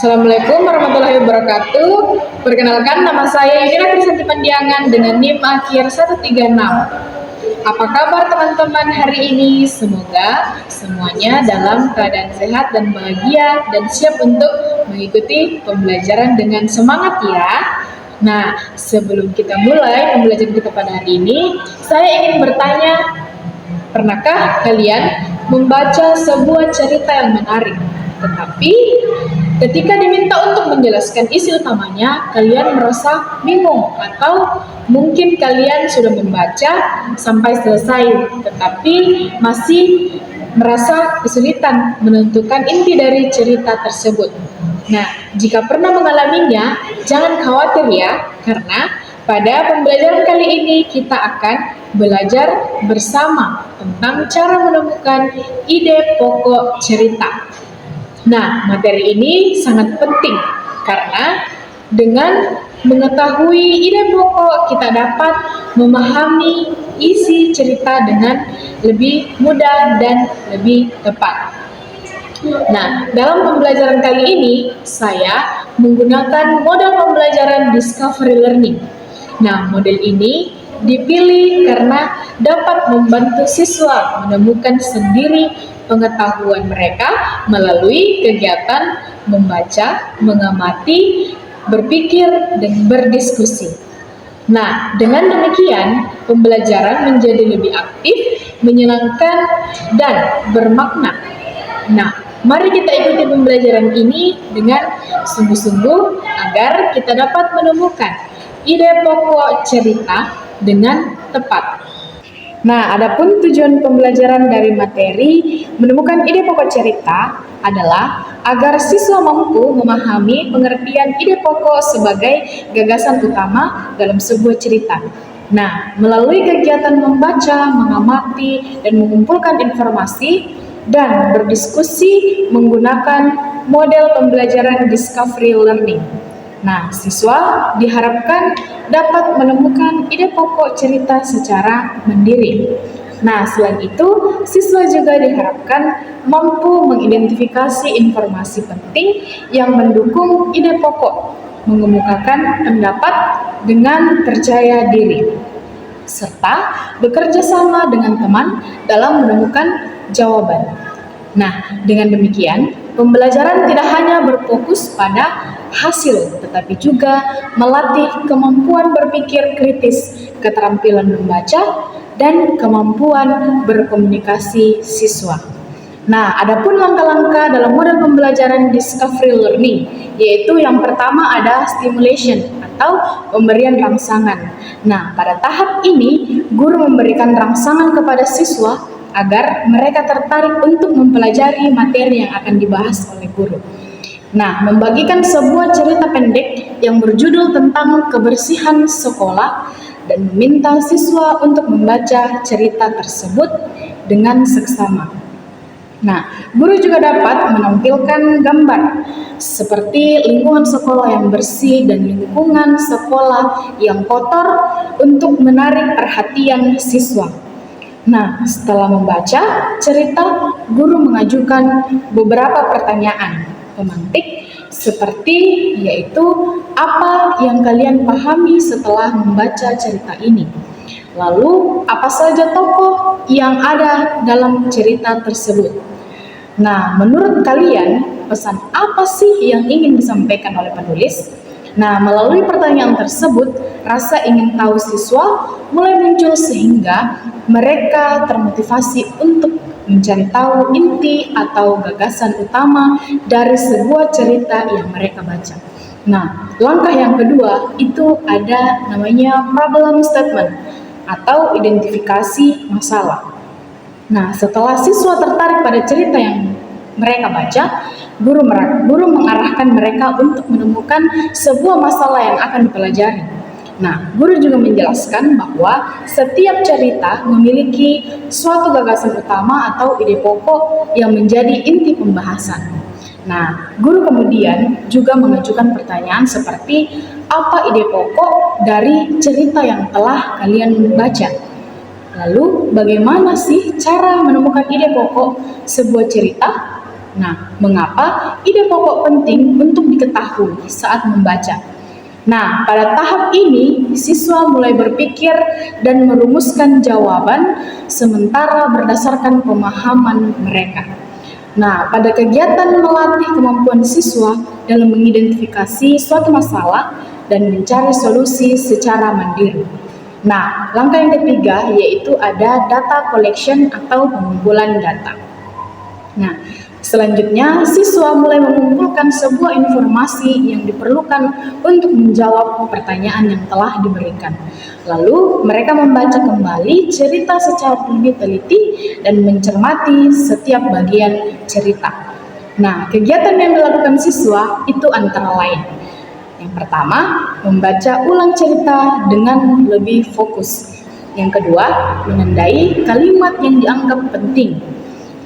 Assalamualaikum warahmatullahi wabarakatuh. Perkenalkan, nama saya Indira Krisanti Pandiangan dengan NIM akhir 136. Apa kabar teman-teman hari ini? Semoga semuanya dalam keadaan sehat dan bahagia dan siap untuk mengikuti pembelajaran dengan semangat ya. Nah, sebelum kita mulai pembelajaran kita pada hari ini, saya ingin bertanya, pernahkah kalian membaca sebuah cerita yang menarik, tetapi ketika diminta untuk menjelaskan isi utamanya, kalian merasa bingung atau mungkin kalian sudah membaca sampai selesai, tetapi masih merasa kesulitan menentukan inti dari cerita tersebut. Nah, jika pernah mengalaminya, jangan khawatir ya, karena pada pembelajaran kali ini kita akan belajar bersama tentang cara menemukan ide pokok cerita. Nah, materi ini sangat penting karena dengan mengetahui ide pokok kita dapat memahami isi cerita dengan lebih mudah dan lebih tepat. Nah, dalam pembelajaran kali ini saya menggunakan model pembelajaran Discovery Learning. Nah, model ini dipilih karena dapat membantu siswa menemukan sendiri pengetahuan mereka melalui kegiatan membaca, mengamati, berpikir, dan berdiskusi. Nah, dengan demikian, pembelajaran menjadi lebih aktif, menyenangkan, dan bermakna. Nah, mari kita ikuti pembelajaran ini dengan sungguh-sungguh agar kita dapat menemukan ide pokok cerita dengan tepat. Nah, adapun tujuan pembelajaran dari materi menemukan ide pokok cerita adalah agar siswa mampu memahami pengertian ide pokok sebagai gagasan utama dalam sebuah cerita. Nah, melalui kegiatan membaca, mengamati, dan mengumpulkan informasi dan berdiskusi menggunakan model pembelajaran Discovery Learning. Nah, siswa diharapkan dapat menemukan ide pokok cerita secara mandiri. Nah, selain itu, siswa juga diharapkan mampu mengidentifikasi informasi penting yang mendukung ide pokok, mengemukakan pendapat dengan percaya diri, serta bekerja sama dengan teman dalam menemukan jawaban. Nah, dengan demikian, pembelajaran tidak hanya berfokus pada hasil, tetapi juga melatih kemampuan berpikir kritis, keterampilan membaca, dan kemampuan berkomunikasi siswa. Nah, adapun langkah-langkah dalam model pembelajaran Discovery Learning, yaitu yang pertama ada stimulation atau pemberian rangsangan. Nah, pada tahap ini, guru memberikan rangsangan kepada siswa agar mereka tertarik untuk mempelajari materi yang akan dibahas oleh guru. Nah, membagikan sebuah cerita pendek yang berjudul tentang kebersihan sekolah dan meminta siswa untuk membaca cerita tersebut dengan seksama. Nah, guru juga dapat menampilkan gambar seperti lingkungan sekolah yang bersih dan lingkungan sekolah yang kotor untuk menarik perhatian siswa. Nah, setelah membaca cerita, guru mengajukan beberapa pertanyaan pemantik seperti yaitu apa yang kalian pahami setelah membaca cerita ini? Lalu, apa saja tokoh yang ada dalam cerita tersebut? Nah, menurut kalian, pesan apa sih yang ingin disampaikan oleh penulis? Nah, melalui pertanyaan tersebut, rasa ingin tahu siswa mulai muncul sehingga mereka termotivasi untuk mencari tahu inti atau gagasan utama dari sebuah cerita yang mereka baca. Nah, langkah yang kedua itu ada namanya problem statement atau identifikasi masalah. Nah, setelah siswa tertarik pada cerita yang mereka baca, guru mengarahkan mereka untuk menemukan sebuah masalah yang akan dipelajari. Nah, guru juga menjelaskan bahwa setiap cerita memiliki suatu gagasan utama atau ide pokok yang menjadi inti pembahasan. Nah, guru kemudian juga mengajukan pertanyaan seperti apa ide pokok dari cerita yang telah kalian baca? Lalu, bagaimana sih cara menemukan ide pokok sebuah cerita? Nah, mengapa ide pokok penting untuk diketahui saat membaca? Nah, pada tahap ini, siswa mulai berpikir dan merumuskan jawaban sementara berdasarkan pemahaman mereka. Nah, pada kegiatan melatih kemampuan siswa dalam mengidentifikasi suatu masalah dan mencari solusi secara mandiri. Nah, langkah yang ketiga yaitu ada data collection atau pengumpulan data. Nah, selanjutnya siswa mulai mengumpulkan sebuah informasi yang diperlukan untuk menjawab pertanyaan yang telah diberikan. Lalu mereka membaca kembali cerita secara lebih teliti dan mencermati setiap bagian cerita. Nah, kegiatan yang dilakukan siswa itu antara lain. Yang pertama, membaca ulang cerita dengan lebih fokus. Yang kedua, menandai kalimat yang dianggap penting.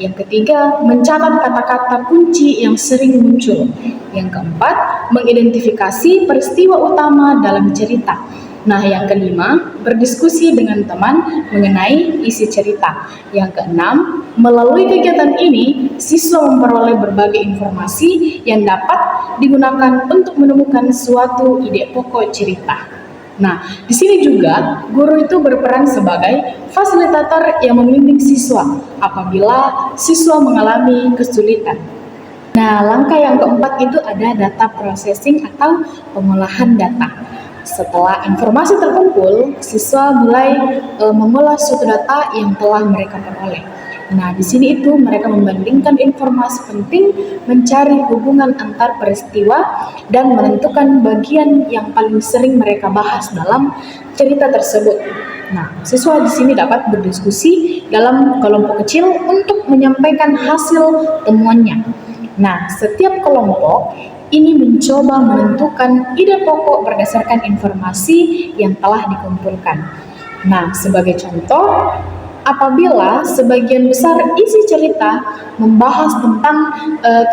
Yang ketiga, mencatat kata-kata kunci yang sering muncul. Yang keempat, mengidentifikasi peristiwa utama dalam cerita. Nah, yang kelima, berdiskusi dengan teman mengenai isi cerita. Yang keenam, melalui kegiatan ini, siswa memperoleh berbagai informasi yang dapat digunakan untuk menemukan suatu ide pokok cerita. Nah, di sini juga guru itu berperan sebagai fasilitator yang membimbing siswa apabila siswa mengalami kesulitan. Nah, langkah yang keempat itu ada data processing atau pengolahan data. Setelah informasi terkumpul, siswa mulai mengolah suatu data yang telah mereka peroleh. Nah, di sini itu mereka membandingkan informasi penting, mencari hubungan antar peristiwa, dan menentukan bagian yang paling sering mereka bahas dalam cerita tersebut. Nah, siswa di sini dapat berdiskusi dalam kelompok kecil untuk menyampaikan hasil temuannya. Nah, setiap kelompok ini mencoba menentukan ide pokok berdasarkan informasi yang telah dikumpulkan. Nah, sebagai contoh, apabila sebagian besar isi cerita membahas tentang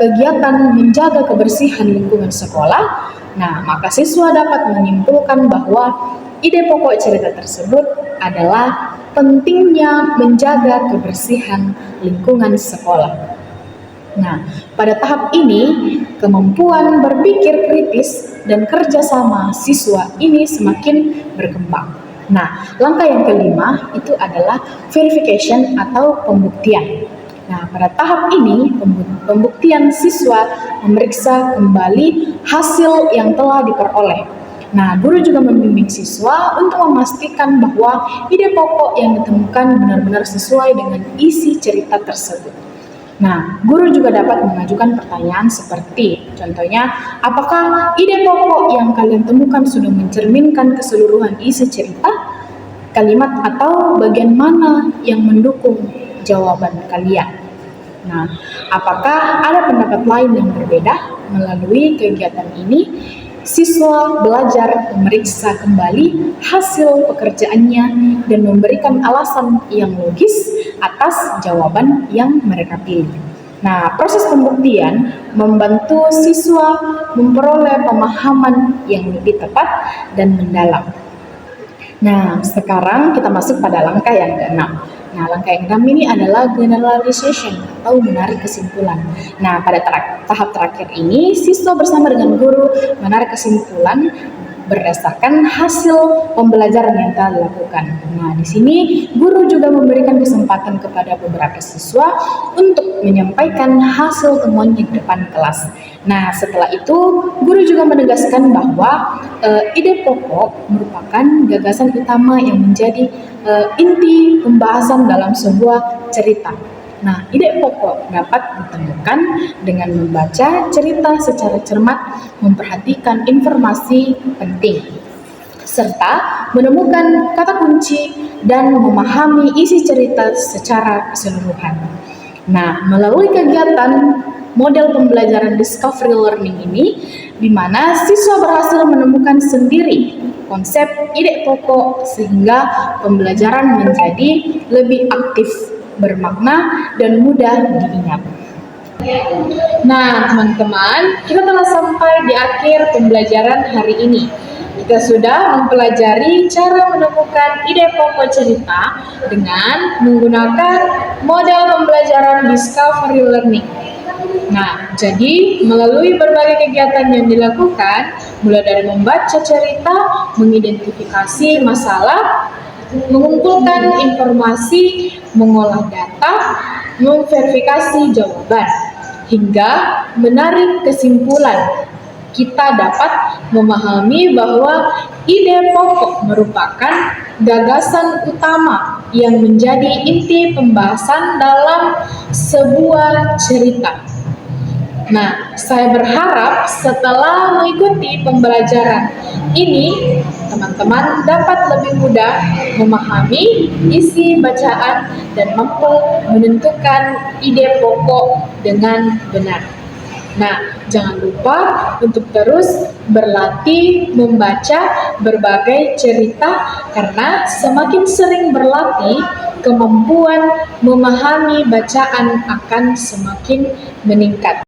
kegiatan menjaga kebersihan lingkungan sekolah, nah maka siswa dapat menyimpulkan bahwa ide pokok cerita tersebut adalah pentingnya menjaga kebersihan lingkungan sekolah. Nah, pada tahap ini, kemampuan berpikir kritis dan kerjasama siswa ini semakin berkembang. Nah, langkah yang kelima itu adalah verification atau pembuktian. Nah, pada tahap ini, pembuktian siswa memeriksa kembali hasil yang telah diperoleh. Nah, guru juga membimbing siswa untuk memastikan bahwa ide pokok yang ditemukan benar-benar sesuai dengan isi cerita tersebut. Nah, guru juga dapat mengajukan pertanyaan seperti, contohnya, apakah ide pokok yang kalian temukan sudah mencerminkan keseluruhan isi cerita, kalimat atau bagian mana yang mendukung jawaban kalian? Nah, apakah ada pendapat lain yang berbeda? Melalui kegiatan ini, siswa belajar memeriksa kembali hasil pekerjaannya dan memberikan alasan yang logis atas jawaban yang mereka pilih. Nah, proses pembuktian membantu siswa memperoleh pemahaman yang lebih tepat dan mendalam. Nah, sekarang kita masuk pada langkah yang keenam. Nah, langkah yang keenam ini adalah generalization atau menarik kesimpulan. Nah, pada tahap terakhir ini, siswa bersama dengan guru menarik kesimpulan berdasarkan hasil pembelajaran yang telah dilakukan. Nah, di sini guru juga memberikan kesempatan kepada beberapa siswa untuk menyampaikan hasil temuannya di depan kelas. Nah, setelah itu guru juga menegaskan bahwa ide pokok merupakan gagasan utama yang menjadi inti pembahasan dalam sebuah cerita. Nah, ide pokok dapat ditemukan dengan membaca cerita secara cermat, memperhatikan informasi penting, serta menemukan kata kunci dan memahami isi cerita secara keseluruhan. Nah, melalui kegiatan model pembelajaran discovery learning ini, di mana siswa berhasil menemukan sendiri konsep ide pokok sehingga pembelajaran menjadi lebih aktif, bermakna, dan mudah diingat. Nah, teman-teman, kita telah sampai di akhir pembelajaran hari ini. Kita sudah mempelajari cara menemukan ide pokok cerita dengan menggunakan model pembelajaran discovery learning. Nah, jadi melalui berbagai kegiatan yang dilakukan, mulai dari membaca cerita, mengidentifikasi masalah, mengumpulkan informasi, mengolah data, memverifikasi jawaban, hingga menarik kesimpulan, kita dapat memahami bahwa ide pokok merupakan gagasan utama yang menjadi inti pembahasan dalam sebuah cerita. Nah, saya berharap setelah mengikuti pembelajaran ini, teman-teman dapat lebih mudah memahami isi bacaan dan mampu menentukan ide pokok dengan benar. Nah, jangan lupa untuk terus berlatih membaca berbagai cerita karena semakin sering berlatih, kemampuan memahami bacaan akan semakin meningkat.